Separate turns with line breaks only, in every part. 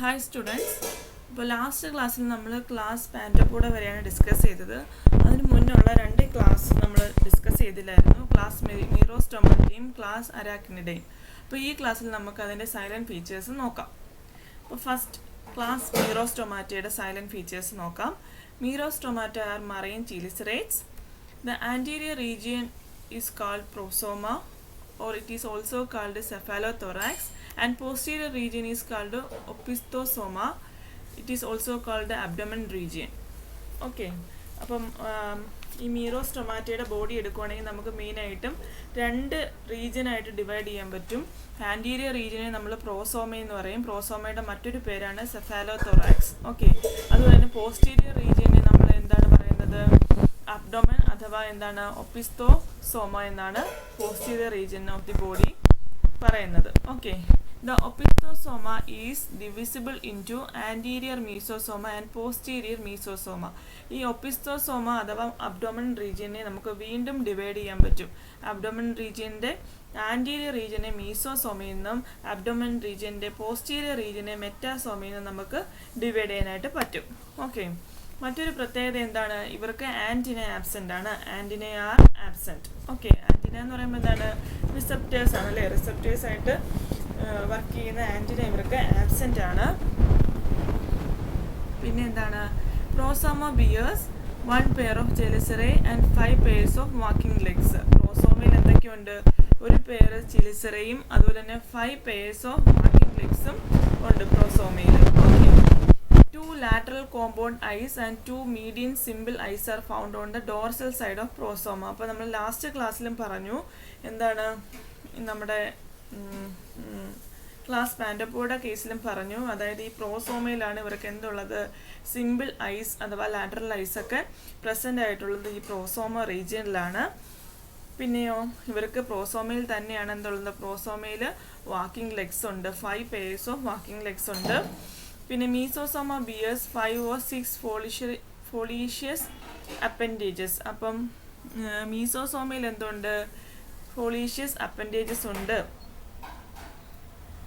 Hi students. ഇപ്പോൾ last ക്ലാസ്സിൽ നമ്മൾ ക്ലാസ് പാൻറ്റോപോഡ വരെയാണ് ഡിസ്കസ് ചെയ്തത്. അതിന് മുന്നുള്ള രണ്ട് ക്ലാസ് നമ്മൾ ഡിസ്കസ് ചെയ്തില്ലായിരുന്നു. ക്ലാസ് മീറോസ്റ്റൊമാറ്റയും ക്ലാസ് അരാക്നിഡയും. അപ്പോൾ ഈ ക്ലാസ്സിൽ നമുക്ക് അതിൻ്റെ സൈലൻറ്റ് ഫീച്ചേഴ്സ് നോക്കാം. അപ്പോൾ ഫസ്റ്റ് ക്ലാസ് മീറോസ്റ്റൊമാറ്റയുടെ സൈലൻറ്റ് ഫീച്ചേഴ്സ് നോക്കാം. Merostomata are marine chelicerates. The anterior region is called prosoma, or it is also called cephalothorax, and posterior region is called opistosoma. It is also called the abdomen region. Okay, അപ്പം ഈ മീറോസ്റ്റൊമാറ്റയുടെ body എടുക്കുകയാണെങ്കിൽ നമുക്ക് മെയിനായിട്ടും രണ്ട് റീജിയനായിട്ട് divide ചെയ്യാൻ പറ്റും. Anterior റീജിയനെ നമ്മൾ prosoma എന്ന് പറയും. പ്രോസോമയുടെ മറ്റൊരു പേരാണ് സെഫാലോതൊറാക്സ്. ഓക്കെ, അതുപോലെ തന്നെ പോസ്റ്റീരിയർ റീജിയനെ നമ്മൾ എന്താണ് പറയുന്നത്? അബ്ഡോമൻ അഥവാ എന്താണ്? ഒപ്പിസ്തോസോമ എന്നാണ് posterior region of the body പറയുന്നത്. Okay, the opistosoma is divisible into anterior mesosoma and posterior mesosoma. ഈ ഒപ്പിസ്തോസോമ അഥവാ അബ്ഡോമൻ റീജിയനെ നമുക്ക് വീണ്ടും ഡിവൈഡ് ചെയ്യാൻ പറ്റും. അബ്ഡോമൻ റീജിയൻ്റെ ആൻറ്റീരിയർ റീജിയനെ മീസോസോമയെന്നും അബ്ഡോമൻ റീജിയൻ്റെ പോസ്റ്റീരിയർ റീജിയനെ മെറ്റാസോമയെന്നും നമുക്ക് ഡിവൈഡ് ചെയ്യാനായിട്ട് പറ്റും. ഓക്കെ, മറ്റൊരു പ്രത്യേകത എന്താണ്? ഇവർക്ക് ആൻറ്റിന ആബ്സെൻ്റ് ആണ്. Antenna are absent. Okay, antenna എന്ന് പറയുമ്പോൾ എന്താണ്? റിസപ്റ്റേഴ്സ് ആണ് അല്ലേ? റിസപ്റ്റേഴ്സ് ആയിട്ട് വർക്ക് ചെയ്യുന്ന ആൻറ്റിന ഇവർക്ക് ആബ്സെൻ്റ് ആണ്. പിന്നെ എന്താണ്? Prosoma bears 1 pair of chelicerae and 5 pairs of walking legs. പ്രോസോമയിൽ എന്തൊക്കെയുണ്ട്? ഒരു പെയർ ചിലിസറയും അതുപോലെ തന്നെ 5 pairs of walking legsഉം ഉണ്ട് പ്രോസോമയിൽ. Okay, 2 lateral compound eyes and 2 median simple eyes are found on the dorsal side of prosoma. അപ്പോൾ നമ്മൾ ലാസ്റ്റ് ക്ലാസ്സിലും പറഞ്ഞു എന്താണ്? നമ്മുടെ ക്ലാസ് പാൻറ്റോപോഡ കേസിലും പറഞ്ഞു, അതായത് ഈ പ്രോസോമയിലാണ് ഇവർക്ക് എന്തുള്ളത്? സിമ്പിൾ ഐസ് അഥവാ ലാറ്ററൽ ഐസ് ഒക്കെ പ്രസൻ്റ് ആയിട്ടുള്ളത് ഈ പ്രോസോമ റീജിയനിലാണ്. പിന്നെയോ ഇവർക്ക് പ്രോസോമയിൽ തന്നെയാണ് എന്തുള്ളത്? പ്രോസോമയിൽ വാക്കിംഗ് ലെഗ്സ് ഉണ്ട്. 5 pairs ഓഫ് വാക്കിംഗ് ലെഗ്സ് ഉണ്ട്. പിന്നെ മീസോസോമ ബിയേഴ്സ് 5 or 6 ഫോളീഷ്യസ് അപ്പൻഡേജസ്. അപ്പം മീസോസോമയിൽ എന്തുണ്ട്? ഫോളീഷ്യസ് അപ്പൻഡേജസ് ഉണ്ട്.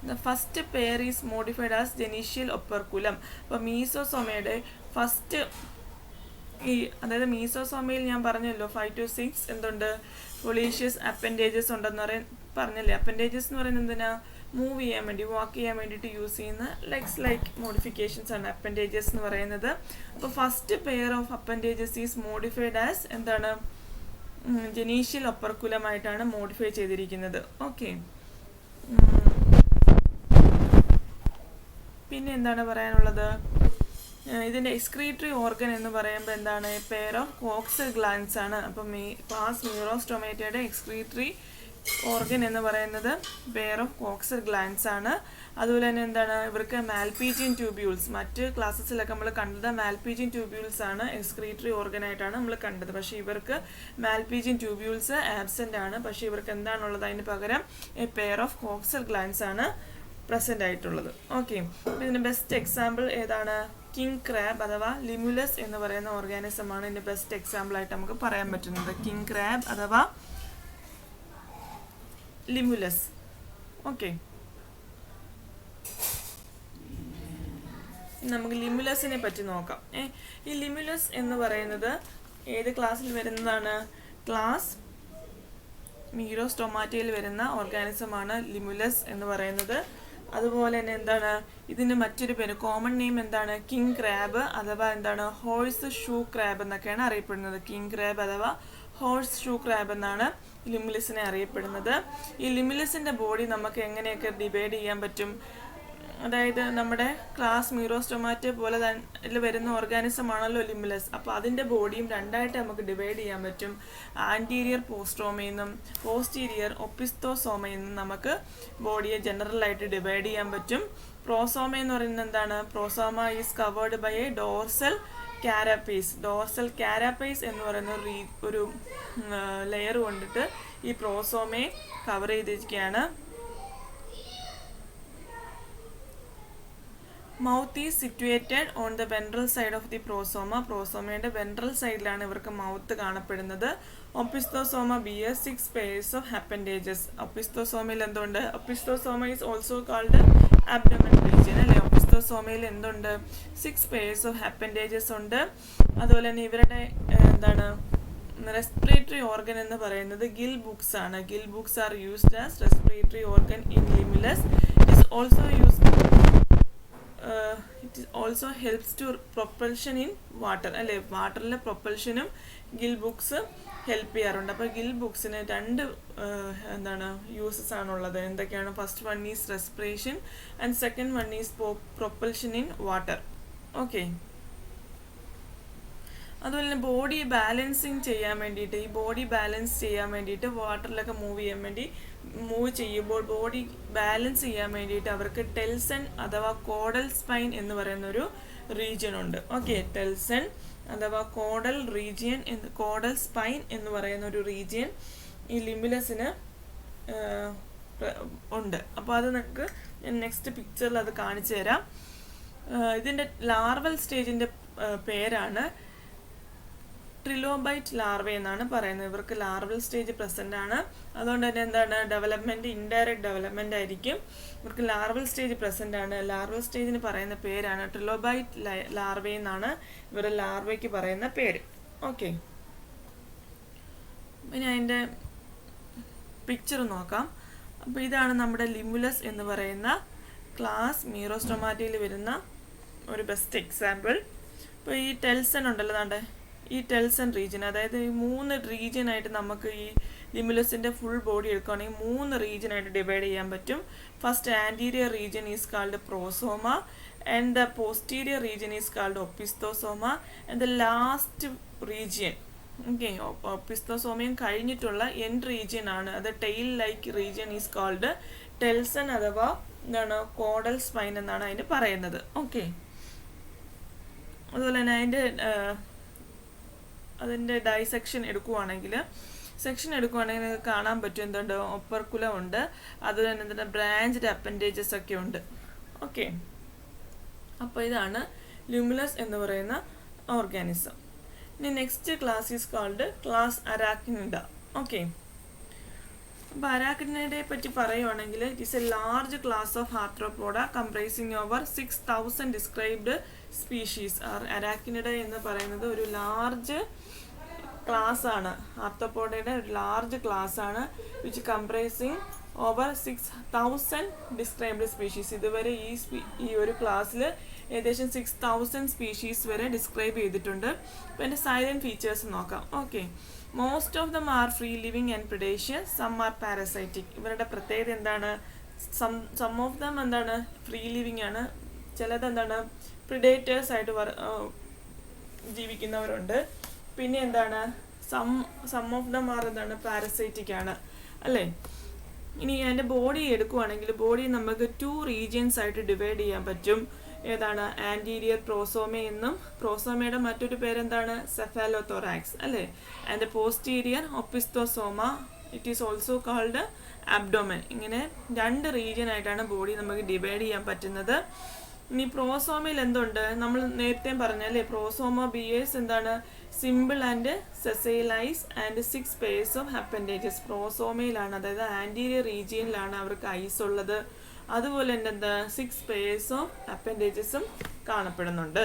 The first pair is modified as genital operculum. അപ്പോൾ മീസോസോമയുടെ ഫസ്റ്റ് അതായത് മീസോസോമയിൽ ഞാൻ പറഞ്ഞല്ലോ 5 to 6 എന്തുണ്ട്? ഫൊളീഷ്യസ് അപ്പൻഡേജസ് ഉണ്ടെന്ന് പറഞ്ഞല്ലേ? അപ്പൻഡേജസ് എന്ന് പറയുന്നത് എന്തിനാ? മൂവ് ചെയ്യാൻ വേണ്ടി, വാക്ക് ചെയ്യാൻ വേണ്ടിയിട്ട് യൂസ് ചെയ്യുന്ന ലെഗ്സ് ലൈക്ക് മോഡിഫിക്കേഷൻസ് ആണ് അപ്പൻഡേജസ് എന്ന് പറയുന്നത്. അപ്പോൾ first pair of appendages is modified as എന്താണ്? ജനീഷ്യൽ ഒപ്പർക്കുലമായിട്ടാണ് മോഡിഫൈ ചെയ്തിരിക്കുന്നത്. ഓക്കെ, പിന്നെ എന്താണ് പറയാനുള്ളത്? ഇതിൻ്റെ എക്സ്ക്രീറ്ററി ഓർഗൻ എന്ന് പറയുമ്പോൾ എന്താണ്? പെയർ ഓഫ് കോക്സൽ ഗ്ലാൻസ് ആണ്. അപ്പം ക്ലാസ് മീറോസ്റ്റൊമാറ്റയുടെ എക്സ്ക്രീറ്ററി ഓർഗൻ എന്ന് പറയുന്നത് പെയർ ഓഫ് കോക്സൽ ഗ്ലാൻസ് ആണ്. അതുപോലെ തന്നെ എന്താണ്? ഇവർക്ക് മാൽപീജിയൻ ട്യൂബ്യൂൾസ്, മറ്റ് ക്ലാസ്സസിലൊക്കെ നമ്മൾ കണ്ടത് മാൽപീജിയൻ ട്യൂബ്യൂൾസ് ആണ് എക്സ്ക്രീറ്ററി ഓർഗനായിട്ടാണ് നമ്മൾ കണ്ടത്. പക്ഷേ ഇവർക്ക് മാൽപീജിയൻ ട്യൂബ്യൂൾസ് ആബ്സെൻ്റ് ആണ്. പക്ഷേ ഇവർക്ക് എന്താണുള്ളത്? അതിന് പകരം a pair of coxal glands ആണ് പ്രസൻ്റ് ആയിട്ടുള്ളത്. ഓക്കെ, ഇതിൻ്റെ ബെസ്റ്റ് എക്സാമ്പിൾ ഏതാണ്? കിങ് ക്രാബ് അഥവാ ലിമുലസ് എന്ന് പറയുന്ന ഓർഗാനിസമാണ് ഇതിൻ്റെ ബെസ്റ്റ് എക്സാമ്പിൾ ആയിട്ട് നമുക്ക് പറയാൻ പറ്റുന്നത്. കിങ് ക്രാബ് അഥവാ ലിമുലസ്. ഓക്കെ, നമുക്ക് ലിമുലസിനെ പറ്റി നോക്കാം. ഈ ലിമുലസ് എന്ന് പറയുന്നത് ഏത് ക്ലാസ്സിൽ വരുന്നതാണ്? ക്ലാസ് മീറോസ്റ്റൊമാറ്റയിൽ വരുന്ന ഓർഗാനിസമാണ് ലിമുലസ് എന്ന് പറയുന്നത്. അതുപോലെ തന്നെ എന്താണ്? ഇതിൻ്റെ മറ്റൊരു പേര്, കോമൺ നെയിം എന്താണ്? കിങ് ക്രാബ് അഥവാ എന്താണ്? ഹോഴ്സ് ഷൂ ക്രാബ് എന്നൊക്കെയാണ് അറിയപ്പെടുന്നത്. കിങ് ക്രാബ് അഥവാ ഹോഴ്സ് ഷൂ ക്രാബ് എന്നാണ് ലിമുലസിനെ അറിയപ്പെടുന്നത്. ഈ ലിമുലസിൻ്റെ ബോഡി നമുക്ക് എങ്ങനെയൊക്കെ ഡിവൈഡ് ചെയ്യാൻ പറ്റും? അതായത് നമ്മുടെ ക്ലാസ് മീറോസ്റ്റൊമാറ്റ പോലെ തന്നെ വരുന്ന ഓർഗാനിസം ആണല്ലോ ലിമുലസ്. അപ്പോൾ അതിൻ്റെ ബോഡിയും രണ്ടായിട്ട് നമുക്ക് ഡിവൈഡ് ചെയ്യാൻ പറ്റും. ആൻറ്റീരിയർ പോസ്ട്രോമയെന്നും പോസ്റ്റീരിയർ ഒപ്പിസ്തോസോമയെന്നും നമുക്ക് ബോഡിയെ ജനറലായിട്ട് ഡിവൈഡ് ചെയ്യാൻ പറ്റും. പ്രോസോമ എന്ന് പറയുന്നത് എന്താണ്? Prosoma is covered by a dorsal carapace. Dorsal carapace എന്ന് പറയുന്ന ഒരു ലെയർ കൊണ്ടിട്ട് ഈ പ്രോസോമയെ കവർ ചെയ്തിരിക്കുകയാണ്. Mouth is situated on the ventral side of the prosoma. പ്രോസോമയുടെ വെൻട്രൽ സൈഡിലാണ് ഇവർക്ക് മൗത്ത് കാണപ്പെടുന്നത്. Opisthosoma bears 6 pairs of appendages. ഒപ്പിസ്തോസോമയിൽ എന്തുണ്ട്? Opisthosoma is also called abdomen region അല്ലേ? ഒപ്പിസ്തോസോമയിൽ എന്തുണ്ട് 6 pairs ഓഫ് അപ്പൻഡേജസ് ഉണ്ട്. അതുപോലെ തന്നെ ഇവരുടെ എന്താണ് റെസ്പിറേറ്ററി ഓർഗൻ എന്ന് പറയുന്നത് ഗിൽ ബുക്സ് ആണ്. Gill books are used as respiratory organ in Limulus. It also used it also helps to propulsion in water അല്ലേ, വാട്ടറിലെ പ്രൊപ്പൽഷനും ഗിൽ ബുക്സ് ഹെൽപ്പ് ചെയ്യാറുണ്ട്. അപ്പോൾ ഗിൽ ബുക്സിന് രണ്ട് എന്താണ് യൂസസ് ആണുള്ളത്. എന്തൊക്കെയാണ്? First one is respiration and second one is propulsion in water. Okay. അതുപോലെ തന്നെ ബോഡി ബാലൻസിങ് ചെയ്യാൻ വേണ്ടിയിട്ട്, ഈ ബോഡി ബാലൻസ് ചെയ്യാൻ വേണ്ടിയിട്ട് വാട്ടറിലൊക്കെ മൂവ് ചെയ്യുമ്പോൾ ബോഡി ബാലൻസ് ചെയ്യാൻ വേണ്ടിയിട്ട് അവർക്ക് ടെൽസൺ അഥവാ കോഡൽ സ്പൈൻ എന്ന് പറയുന്ന ഒരു റീജിയൻ ഉണ്ട്. ഓക്കെ, ടെൽസൺ അഥവാ കോഡൽ സ്പൈൻ എന്ന് പറയുന്ന ഒരു റീജിയൻ ഈ ലിമുലസിന് ഉണ്ട്. അപ്പോൾ അത് നമുക്ക് നെക്സ്റ്റ് പിക്ചറിൽ അത് കാണിച്ചു തരാം. ഇതിൻ്റെ ലാർവൽ സ്റ്റേജിൻ്റെ പേരാണ് ട്രിലോബൈറ്റ് ലാർവ എന്നാണ് പറയുന്നത്. ഇവർക്ക് ലാർവൽ സ്റ്റേജ് പ്രസന്റ് ആണ്. അതുകൊണ്ട് തന്നെ എന്താണ് ഡെവലപ്മെന്റ്, ഇൻഡയറക്റ്റ് ഡെവലപ്മെന്റ് ആയിരിക്കും. ഇവർക്ക് ലാർവൽ സ്റ്റേജ് പ്രസന്റ് ആണ്. ലാർവൽ സ്റ്റേജിന് പറയുന്ന പേരാണ് ട്രിലോബൈറ്റ് ലാർവ എന്നാണ് ഇവരുടെ ലാർവയ്ക്ക് പറയുന്ന പേര്. ഓക്കെ, ഇനി അതിൻ്റെ പിക്ചർ നോക്കാം. അപ്പോൾ ഇതാണ് നമ്മുടെ ലിമുലസ് എന്ന് പറയുന്ന ക്ലാസ് മീറോസ്റ്റൊമാറ്റയിൽ വരുന്ന ഒരു ബെസ്റ്റ് എക്സാമ്പിൾ. ഇപ്പോൾ ഈ ടെൽസൺ ഉണ്ടല്ലോ, ദാണ്ടെ ഈ ടെൽസൺ റീജിയൻ, അതായത് ഈ 3 റീജിയനായിട്ട് നമുക്ക് ഈ ലിമുലസിൻ്റെ ഫുൾ ബോഡി എടുക്കുകയാണെങ്കിൽ 3 റീജിയനായിട്ട് ഡിവൈഡ് ചെയ്യാൻ പറ്റും. First anterior region is called prosoma and the posterior region is called opisthosoma and the last region, okay, ഒപ്പിസ്തോസോമയും കഴിഞ്ഞിട്ടുള്ള എൻഡ് റീജിയൻ ആണ്, അത് tail like region is called telson അഥവാ എന്താണ് കോഡൽ സ്പൈൻ എന്നാണ് അതിന് പറയുന്നത്. ഓക്കെ, അതുപോലെ തന്നെ അതിൻ്റെ ഡൈസെക്ഷൻ എടുക്കുവാണെങ്കിൽ കാണാൻ പറ്റും എന്തുണ്ട്, ഒപ്പർക്കുലം ഉണ്ട്, അതുപോലെ തന്നെ എന്താണ് ബ്രാഞ്ച്ഡ് അപ്പൻഡേജസ് ഒക്കെ ഉണ്ട്. ഓക്കെ, അപ്പോൾ ഇതാണ് ലിമുലസ് എന്ന് പറയുന്ന ഓർഗാനിസം. ഇനി next class is called class Arachnida. Okay, അപ്പോൾ അരാക്നിഡയെ പറ്റി പറയുവാണെങ്കിൽ it is a large class of Arthropoda comprising over 6000 described species. Arachnida എന്ന് പറയുന്നത് ഒരു ലാർജ് ക്ലാസ് ആണ്, ആർത്രോപോഡയുടെ ഒരു ലാർജ് ക്ലാസ് ആണ്, which comprising over 6000 described species. ഇതുവരെ ഈ ഒരു ക്ലാസ്സിൽ ഏകദേശം 6000 സ്പീഷീസ് വരെ ഡിസ്ക്രൈബ് ചെയ്തിട്ടുണ്ട്. അപ്പോൾ എൻ്റെ സൈലൻറ്റ് ഫീച്ചേഴ്സ് നോക്കാം. Okay, most of them are free living and predacious, some are parasitic. ഇവരുടെ പ്രത്യേകത എന്താണ്? സം ഓഫ് ദം എന്താണ് ഫ്രീ ലിവിങ് ആണ്, ചിലത് എന്താണ് പ്രിഡേറ്റേഴ്സ് ആയിട്ട് ജീവിക്കുന്നവരുണ്ട്. പിന്നെ എന്താണ് സം ഓഫ് ദം ആർ എന്താണ് പാരസൈറ്റിക് ആണ് അല്ലേ. ഇനി അതിൻ്റെ ബോഡി എടുക്കുവാണെങ്കിൽ ബോഡി നമുക്ക് 2 റീജിയൻസ് ആയിട്ട് ഡിവൈഡ് ചെയ്യാൻ പറ്റും. ഏതാണ്? ആൻറ്റീരിയർ പ്രോസോമ എന്നും പ്രോസോമയുടെ മറ്റൊരു പേരെന്താണ്? സെഫാലോതൊറാക്സ് അല്ലേ. And posterior opisthosoma, it is also called abdomen. ഇങ്ങനെ 2 റീജിയൻ ആയിട്ടാണ് ബോഡി നമുക്ക് ഡിവൈഡ് ചെയ്യാൻ പറ്റുന്നത്. ഇനി പ്രോസോമയിൽ എന്തുണ്ട്? നമ്മൾ നേരത്തെ പറഞ്ഞല്ലേ, പ്രോസോമ ബിയേഴ്സ് എന്താണ് simple and sessile eyes and 6 pairs of appendages. പ്രോസോമയിലാണ്, അതായത് ആൻറ്റീരിയർ റീജിയനിലാണ് അവർക്ക് ഐസ് ഉള്ളത്. അതുപോലെ തന്നെ എന്താ 6 pairs ഓഫ് അപ്പൻഡേജസും കാണപ്പെടുന്നുണ്ട്.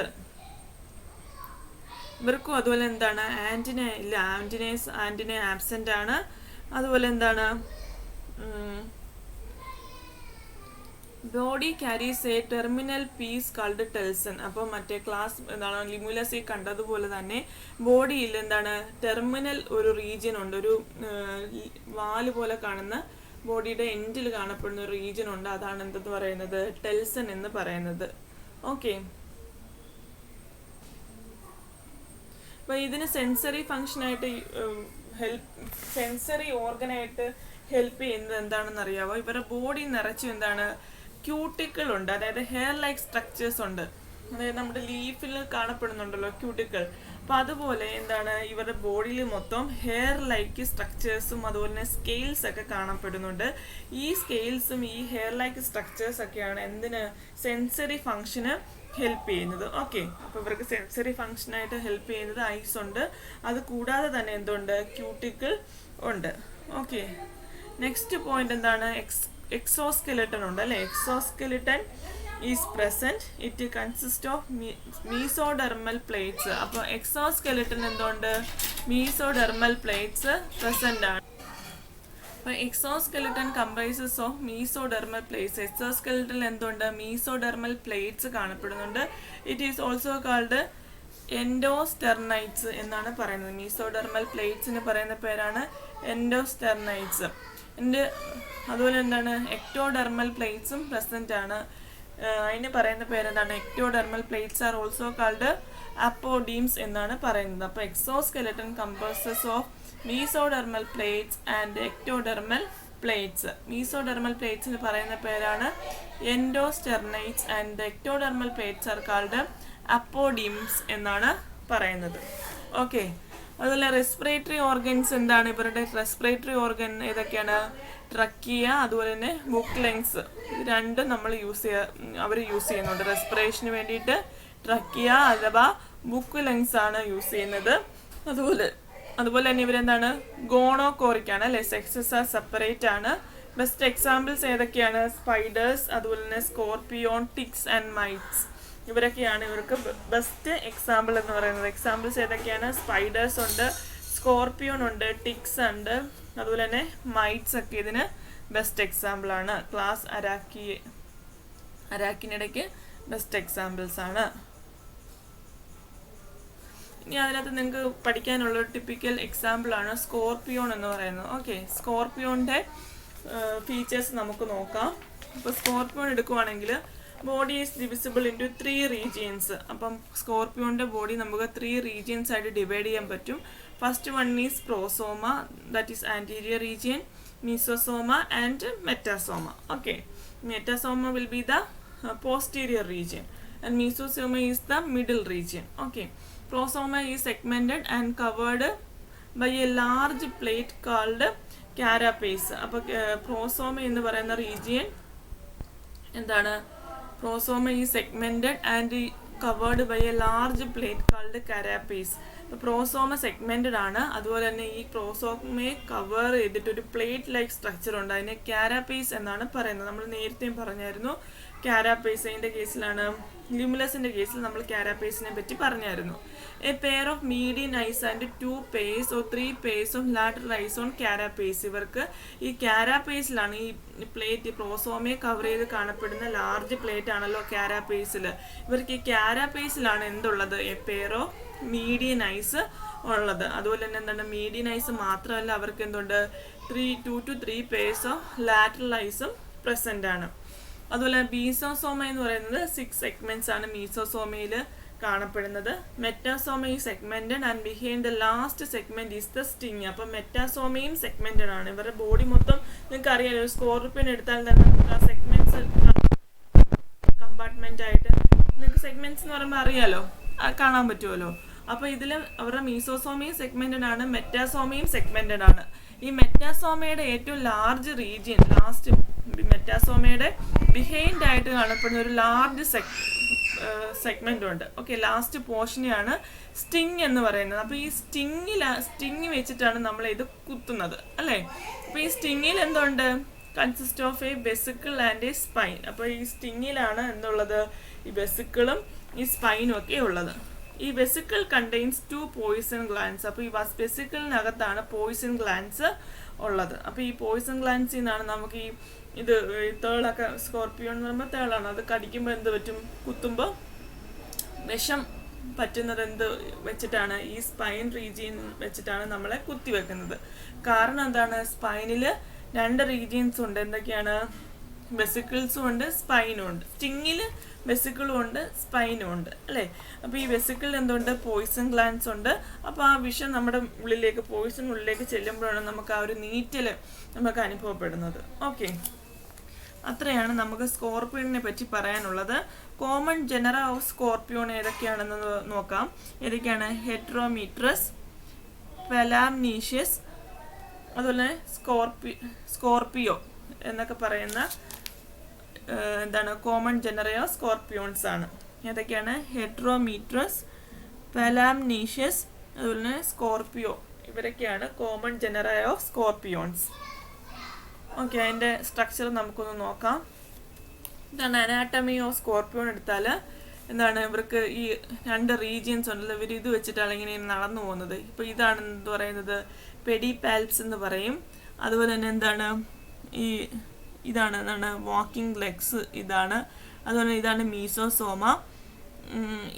ഇവർക്കും അതുപോലെ എന്താണ് ആൻറ്റിന ഇല്ല, ആൻറ്റിന ആബ്സെൻ്റ് ആണ്. അതുപോലെ എന്താണ് body carries a terminal piece called telson. അപ്പോൾ മറ്റേ ക്ലാസ് എന്താണ് ലിമുലസിൽ കണ്ടതുപോലെ തന്നെ ബോഡിയിൽ എന്താണ് ടെർമിനൽ ഒരു റീജിയൻ ഉണ്ട്, ഒരു വാല് പോലെ കാണുന്ന ബോഡിയുടെ എൻഡിൽ കാണപ്പെടുന്ന ഒരു റീജിയൻ ഉണ്ട്. അതാണ് എന്തെന്ന് പറയുന്നത്? ടെൽസൺ എന്ന് പറയുന്നത്. ഓക്കെ, അപ്പോൾ ഇതിന് സെൻസറി ഫങ്ഷനായിട്ട് സെൻസറി ഓർഗനായിട്ട് ഹെൽപ്പ് ചെയ്യുന്നത് എന്താണെന്ന് അറിയാമോ? ഇവരുടെ ബോഡി നിറച്ച് എന്താണ് ക്യൂട്ടിക്കിൾ ഉണ്ട്, അതായത് ഹെയർ ലൈക്ക് സ്ട്രക്ചേഴ്സ് ഉണ്ട്. അതായത് നമ്മുടെ ലീഫിൽ കാണപ്പെടുന്നുണ്ടല്ലോ ക്യൂട്ടിക്കിൾ. അപ്പം അതുപോലെ എന്താണ് ഇവരുടെ ബോഡിയിൽ മൊത്തം ഹെയർ ലൈക്ക് സ്ട്രക്ചേഴ്സും അതുപോലെ തന്നെ സ്കെയിൽസ് ഒക്കെ കാണപ്പെടുന്നുണ്ട്. ഈ സ്കെയിൽസും ഈ ഹെയർ ലൈക്ക് സ്ട്രക്ചേഴ്സ് ഒക്കെയാണ് എന്തിന് സെൻസറി ഫങ്ഷന് ഹെൽപ്പ് ചെയ്യുന്നത്. ഓക്കെ, അപ്പോൾ ഇവർക്ക് സെൻസറി ഫങ്ഷനായിട്ട് ഹെൽപ്പ് ചെയ്യുന്നത് ഐസ് ഉണ്ട്. അത് കൂടാതെ തന്നെ എന്തുണ്ട്? ക്യൂട്ടിക്കിൾ ഉണ്ട്. ഓക്കെ, നെക്സ്റ്റ് പോയിന്റ് എന്താണ്? എക്സോസ്കെലിട്ടൺ ഉണ്ട് അല്ലേ. Exoskeleton is present. It consists of mesodermal plates. അപ്പോൾ എക്സോസ്കെലറ്റൻ എന്തുകൊണ്ട് mesodermal plates present ആണ്. അപ്പോൾ എക്സോസ്കെലറ്റൻ കംപ്രൈസസ് ഓഫ് mesodermal plates. എക്സോസ്കെലറ്റനിൽ എന്തുണ്ട് mesodermal plates കാണപ്പെടുന്നുണ്ട്. ഇറ്റ് ഈസ് ഓൾസോ കാൾഡ് എൻഡോസ്റ്റെർനൈറ്റ്സ് എന്നാണ് പറയുന്നത്. mesodermal പ്ലേറ്റ്സിന് പറയുന്ന പേരാണ് എൻഡോസ്റ്റെർനൈറ്റ്സ്. അതുപോലെ എന്താണ് എക്ടോഡെർമൽ പ്ലേറ്റ്സും പ്രസന്റ് ആണ്. അതിന് പറയുന്ന പേരെന്താണ് ectodermal plates are also called apodemes എന്നാണ് പറയുന്നത്. അപ്പോൾ exoskeleton composes of mesodermal plates and ectodermal plates. mesodermal പ്ലേറ്റ്സിന് പറയുന്ന പേരാണ് endosternites and ectodermal plates are called apodemes എന്നാണ് പറയുന്നത്. ഓക്കെ, അതുപോലെ റെസ്പിറേറ്ററി ഓർഗൻസ് എന്താണ് ഇവരുടെ റെസ്പിറേറ്ററി ഓർഗൻ ഏതൊക്കെയാണ്? ട്രക്കിയ, അതുപോലെ തന്നെ ബുക്ക് ലെങ്സ്. ഇത് രണ്ടും നമ്മൾ അവർ യൂസ് ചെയ്യുന്നുണ്ട് റെസ്പിറേഷന് വേണ്ടിയിട്ട്. ട്രക്കിയ അഥവാ ബുക്ക് ലെങ്സ് ആണ് യൂസ് ചെയ്യുന്നത്. അതുപോലെ തന്നെ ഇവരെന്താണ് ഗോണോകോറിക്കാണ് അല്ലെ, സെക്സസ് ആർ സെപ്പറേറ്റ് ആണ്. ബെസ്റ്റ് എക്സാമ്പിൾസ് ഏതൊക്കെയാണ്? സ്പൈഡേഴ്സ്, അതുപോലെ തന്നെ സ്കോർപിയോൺ, ടിക്സ് ആൻഡ് മൈറ്റ്സ്. ഇവരൊക്കെയാണ് ഇവർക്ക് ബെസ്റ്റ് എക്സാമ്പിൾ എന്ന് പറയുന്നത്. എക്സാമ്പിൾസ് ഏതൊക്കെയാണ്? സ്പൈഡേഴ്സ് ഉണ്ട്, സ്കോർപിയോൺ ഉണ്ട്, ടിക്സ് ഉണ്ട്, അതുപോലെ തന്നെ മൈറ്റ്സ് ഒക്കെ ഇതിന് ബെസ്റ്റ് എക്സാമ്പിൾ ആണ്. ക്ലാസ് അരാക്കിനിടയ്ക്ക് ബെസ്റ്റ് എക്സാമ്പിൾസ് ആണ്. ഇനി അതിനകത്ത് നിങ്ങൾക്ക് പഠിക്കാനുള്ള ഒരു ടിപ്പിക്കൽ എക്സാമ്പിൾ ആണ് സ്കോർപിയോൺ എന്ന് പറയുന്നത്. ഓക്കെ, സ്കോർപിയോണിൻ്റെ ഫീച്ചേഴ്സ് നമുക്ക് നോക്കാം. അപ്പോൾ സ്കോർപിയോൺ എടുക്കുവാണെങ്കിൽ body is divisible into 3 regions. അപ്പം സ്കോർപിയോണിൻ്റെ ബോഡി നമുക്ക് 3 റീജിയൻസ് ആയിട്ട് ഡിവൈഡ് ചെയ്യാൻ പറ്റും. First one is prosoma, that is anterior region, mesosoma and metasoma. Okay, metasoma will be the posterior region and mesosoma is the middle region. Okay, prosoma is segmented and covered by a large plate called carapace. അപ്പോൾ prosoma എന്ന് പറയുന്ന region എന്താണ്? Prosoma is segmented and covered by a large plate called carapace. Prosoma segmented ആണ്. അതുപോലെ തന്നെ ഈ പ്രോസോമയെ cover ചെയ്തിട്ട് ഒരു പ്ലേറ്റ് ലൈക്ക് സ്ട്രക്ചർ ഉണ്ട്. അതിനെ കാരാപ്പേസ് എന്നാണ് പറയുന്നത്. നമ്മൾ നേരത്തെയും പറഞ്ഞായിരുന്നു കാരാപ്പേസ്. അതിൻ്റെ കേസിലാണ് ല്യൂമുലസിൻ്റെ കേസിൽ നമ്മൾ കാരാപ്പേസിനെ പറ്റി പറഞ്ഞായിരുന്നു. A pair of median eyes and 2 pairs or 3 pairs of lateral eyes on carapace. ഇവർക്ക് ഈ കാരാപ്പേസിലാണ് ഈ പ്ലേറ്റ് പ്രോസോമയെ കവർ ചെയ്ത് കാണപ്പെടുന്ന ലാർജ് പ്ലേറ്റ് ആണല്ലോ കാരാപ്പേസിൽ. ഇവർക്ക് ഈ കാരാപ്പേസിലാണ് എന്തുള്ളത്? A pair of median eyes ഉള്ളത്. അതുപോലെ തന്നെ എന്താണ് മീഡിയൻ ഐസ് മാത്രമല്ല, അവർക്ക് എന്തുണ്ട് 2 to 3 pairs ഓഫ് ലാറ്ററൽ ഐസും പ്രസന്റ് ആണ്. അതുപോലെ മീസോസോമ എന്ന് പറയുന്നത് 6 സെഗ്മെന്റ്സ് ആണ് മീസോസോമയിൽ കാണപ്പെടുന്നത്. മെറ്റാസോമ ഈ segmented and behind the last segment is the sting. അപ്പം മെറ്റാസോമയും സെഗ്മെന്റഡ് ആണ്. ഇവരുടെ ബോഡി മൊത്തം നിങ്ങൾക്ക് അറിയാലോ, സ്കോർപിയൻ എടുത്താൽ തന്നെ സെഗ്മെന്റ്സ് കമ്പാർട്ട്മെന്റ് ആയിട്ട് നിങ്ങൾക്ക് സെഗ്മെന്റ്സ് എന്ന് പറയുമ്പോൾ അറിയാലോ, കാണാൻ പറ്റുമല്ലോ. അപ്പോൾ ഇതിൽ അവരുടെ മീസോസോമയും സെഗ്മെന്റഡ് ആണ്, മെറ്റാസോമയും സെഗ്മെന്റഡ് ആണ്. ഈ മെറ്റാസോമയുടെ ഏറ്റവും ലാർജ് റീജിയൻ, ലാസ്റ്റ് മെറ്റാസോമയുടെ ബിഹൈൻഡ് ആയിട്ട് കാണപ്പെടുന്ന ഒരു ലാർജ് സെഗ്മെന്റ് ഉണ്ട്. ഓക്കെ, ലാസ്റ്റ് പോർഷനെയാണ് സ്റ്റിങ് എന്ന് പറയുന്നത്. അപ്പോൾ ഈ സ്റ്റിങ് വെച്ചിട്ടാണ് നമ്മൾ ഇത് കുത്തുന്നത് അല്ലേ. അപ്പോൾ ഈ സ്റ്റിങ്ങിൽ എന്തുണ്ട്? Consist of A vesicle and A spine. അപ്പോൾ ഈ സ്റ്റിങ്ങിലാണ് എന്തുള്ളത്? ഈ വെസിക്കിളും ഈ സ്പൈനും ഒക്കെ ഉള്ളത്. ഈ വെസിക്കിൾ കണ്ടെയ്ൻസ് 2 പോയിസൺ ഗ്ലാൻസ്. അപ്പോൾ ഈ വെസിക്കിളിനകത്താണ് പോയിസൺ ഗ്ലാൻസ് ഉള്ളത്. അപ്പോൾ ഈ പോയിസൺ ഗ്ലാൻസിൽ നിന്നാണ് നമുക്ക് ഇത് തേളൊക്കെ, സ്കോർപിയോൺ എന്ന് പറയുമ്പോൾ തേളാണ്, അത് കടിക്കുമ്പോൾ എന്ത് പറ്റും? കുത്തുമ്പോൾ വിഷം പറ്റുന്നത് എന്ത് വെച്ചിട്ടാണ്? ഈ സ്പൈൻ റീജിയൻ വെച്ചിട്ടാണ് നമ്മളെ കുത്തിവെക്കുന്നത്. കാരണം എന്താണ്? സ്പൈനിൽ 2 റീജിയൻസ് ഉണ്ട്. എന്തൊക്കെയാണ്? വെസിക്കിൾസും ഉണ്ട്, സ്പൈനും ഉണ്ട്. സ്റ്റിങ്ങിൽ വെസിക്കിളും ഉണ്ട്, സ്പൈനും ഉണ്ട് അല്ലേ. അപ്പോൾ ഈ വെസിക്കിളിൽ എന്തുണ്ട്? പോയിസൺ ഗ്ലാൻസ് ഉണ്ട്. അപ്പോൾ ആ വിഷം നമ്മുടെ ഉള്ളിലേക്ക്, പോയിസൺ ഉള്ളിലേക്ക് ചെല്ലുമ്പോഴാണ് നമുക്ക് ആ ഒരു നീറ്റൽ നമുക്ക് അനുഭവപ്പെടുന്നത്. ഓക്കെ, അത്രയാണ് നമുക്ക് സ്കോർപിയോണിനെ പറ്റി പറയാനുള്ളത്. കോമൺ ജനറ ഓഫ് സ്കോർപിയോൺ ഏതൊക്കെയാണെന്ന് നോക്കാം. ഏതൊക്കെയാണ്? ഹെട്രോമീട്രസ്, പെലാംനീഷ്യസ്, അതുപോലെ സ്കോർപിയോ എന്നൊക്കെ പറയുന്ന എന്താണ് കോമൺ ജനറ ഓഫ് സ്കോർപിയോൺസ് ആണ്. ഏതൊക്കെയാണ്? ഹെട്രോമീട്രസ്, പെലാംനീഷ്യസ്, അതുപോലെ സ്കോർപിയോ. ഇവരൊക്കെയാണ് common genera of scorpions. Okay, അതിൻ്റെ സ്ട്രക്ചർ നമുക്കൊന്ന് നോക്കാം. ഇതാണ് അനാട്ടമി ഓഫ് സ്കോർപ്പിയോൺ എടുത്താൽ എന്താണ് ഇവർക്ക് ഈ 2 റീജിയൻസ് ഉണ്ടല്ലോ, ഇവർ ഇത് വെച്ചിട്ടാണ് ഇങ്ങനെ നടന്നു പോകുന്നത്. ഇപ്പോൾ ഇതാണ് എന്ത് പറയുന്നത്, പെഡിപാൽപ്സ് എന്ന് പറയും. അതുപോലെ തന്നെ എന്താണ് ഇതാണ് വാക്കിംഗ് ലെഗ്സ് ഇതാണ്. അതുപോലെ ഇതാണ് മീസോസോമ.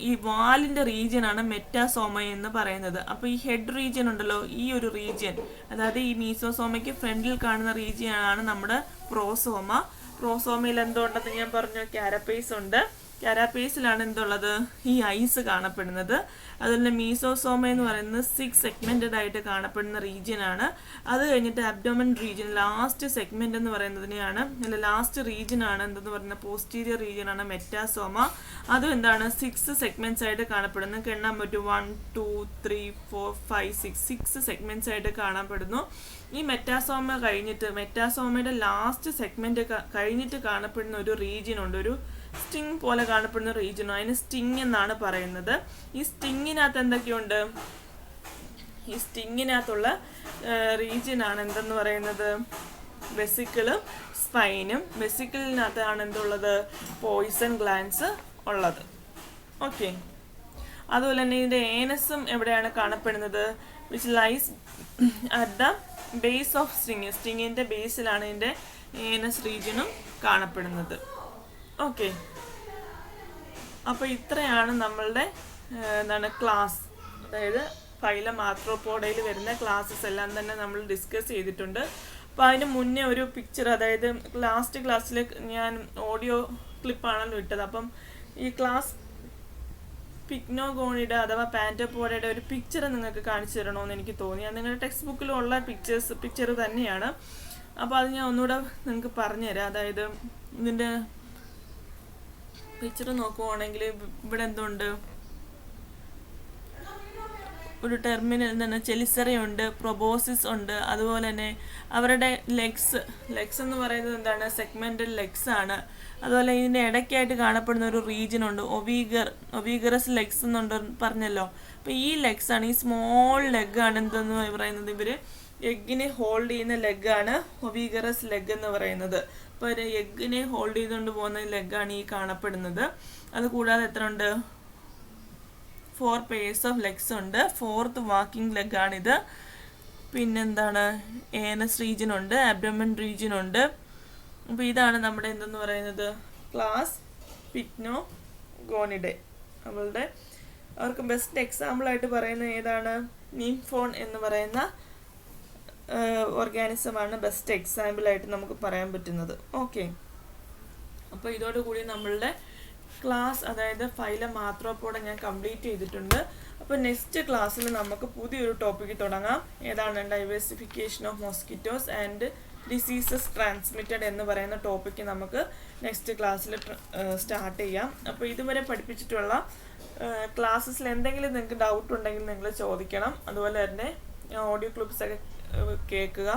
ഈ വാലിൻ്റെ റീജിയനാണ് മെറ്റാസോമ എന്ന് പറയുന്നത്. അപ്പോൾ ഈ ഹെഡ് റീജിയൻ ഉണ്ടല്ലോ, ഈ ഒരു റീജിയൻ, അതായത് ഈ മീസോസോമയ്ക്ക് ഫ്രണ്ടിൽ കാണുന്ന റീജിയനാണ് നമ്മുടെ പ്രോസോമ. പ്രോസോമയിൽ എന്തുണ്ടെന്ന് ഞാൻ പറഞ്ഞു, കാരപ്പേസ് ഉണ്ട്. കാരാപ്പേസിലാണ് എന്തുള്ളത്, ഈ ഐസ് കാണപ്പെടുന്നത്. അതുപോലെ മീസോസോമ എന്ന് പറയുന്നത് 6 സെഗ്മെന്റഡ് ആയിട്ട് കാണപ്പെടുന്ന റീജിയനാണ്. അത് കഴിഞ്ഞിട്ട് അബ്ഡോമൻ റീജിയൻ ലാസ്റ്റ് സെഗ്മെന്റ് എന്ന് പറയുന്നതിനെയാണ്, അല്ല ലാസ്റ്റ് റീജിയനാണ് എന്തെന്ന് പറയുന്നത്, പോസ്റ്റീരിയർ റീജിയനാണ് മെറ്റാസോമ. അതും എന്താണ് 6 സെഗ്മെന്റ്സ് ആയിട്ട് കാണപ്പെടുന്നു. നിങ്ങൾക്ക് എണ്ണാൻ പറ്റും 1 2 3 4 5 6 സെഗ്മെന്റ്സ് ആയിട്ട് കാണപ്പെടുന്നു. ഈ മെറ്റാസോമ കഴിഞ്ഞിട്ട്, മെറ്റാസോമയുടെ ലാസ്റ്റ് സെഗ്മെന്റ് കഴിഞ്ഞിട്ട് കാണപ്പെടുന്ന ഒരു റീജിയൻ ഉണ്ട്, ഒരു സ്റ്റിങ് പോലെ കാണപ്പെടുന്ന റീജിയൻ, അതിന് സ്റ്റിങ് എന്നാണ് പറയുന്നത്. ഈ സ്റ്റിങ്ങിനകത്ത് എന്തൊക്കെയുണ്ട്, ഈ സ്റ്റിങ്ങിനകത്തുള്ള റീജിയനാണ് എന്തെന്ന് പറയുന്നത്, വെസിക്കിളും സ്പൈനും. വെസിക്കിളിനകത്താണ് എന്തുള്ളത്, പോയിസൺ ഗ്ലാൻസ് ഉള്ളത്. ഓക്കെ. അതുപോലെ തന്നെ ഇതിൻ്റെ ഏനസും എവിടെയാണ് കാണപ്പെടുന്നത്, which lies at the base of sting. സ്റ്റിങ്ങിൻ്റെ ബേസിലാണ് ഇതിൻ്റെ ഏനസ് റീജിയനും കാണപ്പെടുന്നത്. ഓക്കെ. അപ്പോൾ ഇത്രയാണ് നമ്മളുടെ ക്ലാസ്, അതായത് ഫൈലം ആർത്രോപോഡയിൽ വരുന്ന ക്ലാസ്സസ് എല്ലാം തന്നെ നമ്മൾ ഡിസ്കസ് ചെയ്തിട്ടുണ്ട്. അപ്പോൾ അതിന് മുന്നേ ഒരു പിക്ചർ, അതായത് ലാസ്റ്റ് ക്ലാസ്സിൽ ഞാൻ ഓഡിയോ ക്ലിപ്പാണല്ലോ ഇട്ടത്. അപ്പം ഈ ക്ലാസ് പിക്നോഗോണിയുടെ അഥവാ പാൻറ്റോപോഡയുടെ ഒരു പിക്ചർ നിങ്ങൾക്ക് കാണിച്ചു തരണമെന്ന് എനിക്ക് തോന്നി. അത് നിങ്ങളുടെ ടെക്സ്റ്റ് ബുക്കിലുള്ള പിക്ചർ തന്നെയാണ്. അപ്പോൾ അത് ഞാൻ ഒന്നുകൂടെ നിങ്ങൾക്ക് പറഞ്ഞുതരാം. അതായത് ഇതിൻ്റെ പിക്ചർ നോക്കുവാണെങ്കിൽ ഇവിടെ എന്തുണ്ട്, ഒരു ടെർമിനൽ തന്നെ ചെലിസറയുണ്ട്, പ്രൊബോസിസ് ഉണ്ട്. അതുപോലെ തന്നെ അവരുടെ ലെഗ്സ് എന്ന് പറയുന്നത് എന്താണ്, സെഗ്മെന്റൽ ലെഗ്സ് ആണ്. അതുപോലെ ഇതിൻ്റെ ഇടയ്ക്കായിട്ട് കാണപ്പെടുന്ന ഒരു റീജിയൻ ഉണ്ട്, ഒവീഗറസ് ലെഗ്സ് എന്നുണ്ട് പറഞ്ഞല്ലോ. അപ്പോൾ ഈ ലെഗ്സ് ആണ്, ഈ സ്മോൾ ലെഗാണ് എന്തെന്ന് പറയുന്നത്, ഇവർ എഗ്ഗിനെ ഹോൾഡ് ചെയ്യുന്ന ലെഗാണ് ഒവീഗറസ് ലെഗ് എന്ന് പറയുന്നത്. അപ്പോൾ ഒരു എഗ്ഗിനെ ഹോൾഡ് ചെയ്തുകൊണ്ട് പോകുന്ന ലെഗാണ് ഈ കാണപ്പെടുന്നത്. അതുകൂടാതെ എത്ര ഉണ്ട്, 4 pairs ഓഫ് ലെഗ്സ് ഉണ്ട്. 4th വാക്കിംഗ് ലെഗാണിത്. പിന്നെന്താണ്, ഏനസ് റീജിയൻ ഉണ്ട്, അബ്ഡോമൻ റീജിയൻ ഉണ്ട്. അപ്പോൾ ഇതാണ് നമ്മുടെ എന്തെന്ന് പറയുന്നത്, ക്ലാസ് പിക്നോഗോണിഡെ. അവർക്ക് ബെസ്റ്റ് എക്സാമ്പിളായിട്ട് പറയുന്നത് ഏതാണ്, നിംഫോൺ എന്ന് പറയുന്ന ഓർഗാനിസമാണ് ബെസ്റ്റ് എക്സാമ്പിളായിട്ട് നമുക്ക് പറയാൻ പറ്റുന്നത്. ഓക്കെ. അപ്പോൾ ഇതോടുകൂടി നമ്മളുടെ ക്ലാസ്, അതായത് ഫൈലം ആർത്രോപോഡ ഞാൻ കംപ്ലീറ്റ് ചെയ്തിട്ടുണ്ട്. അപ്പോൾ നെക്സ്റ്റ് ക്ലാസ്സിൽ നമുക്ക് പുതിയൊരു ടോപ്പിക്ക് തുടങ്ങാം. ഏതാണ്, diversification of mosquitoes and diseases transmitted എന്ന് പറയുന്ന ടോപ്പിക്ക് നമുക്ക് നെക്സ്റ്റ് ക്ലാസ്സിൽ സ്റ്റാർട്ട് ചെയ്യാം. അപ്പോൾ ഇതുവരെ പഠിപ്പിച്ചിട്ടുള്ള ക്ലാസ്സസിൽ എന്തെങ്കിലും നിങ്ങൾക്ക് ഡൗട്ട് ഉണ്ടെങ്കിൽ നിങ്ങൾ ചോദിക്കണം. അതുപോലെ തന്നെ ഓഡിയോ ക്ലിപ്സ് ഒക്കെ കേൾക്കുക.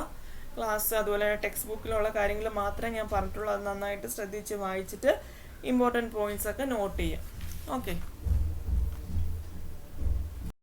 ക്ലാസ് അതുപോലെ ടെക്സ്റ്റ് ബുക്കിലുള്ള കാര്യങ്ങൾ മാത്രമേ ഞാൻ പറഞ്ഞിട്ടുള്ളൂ. അത് നന്നായിട്ട് ശ്രദ്ധിച്ച് വായിച്ചിട്ട് ഇമ്പോർട്ടൻറ്റ് പോയിന്റ്സ് ഒക്കെ നോട്ട് ചെയ്യാം. ഓക്കെ.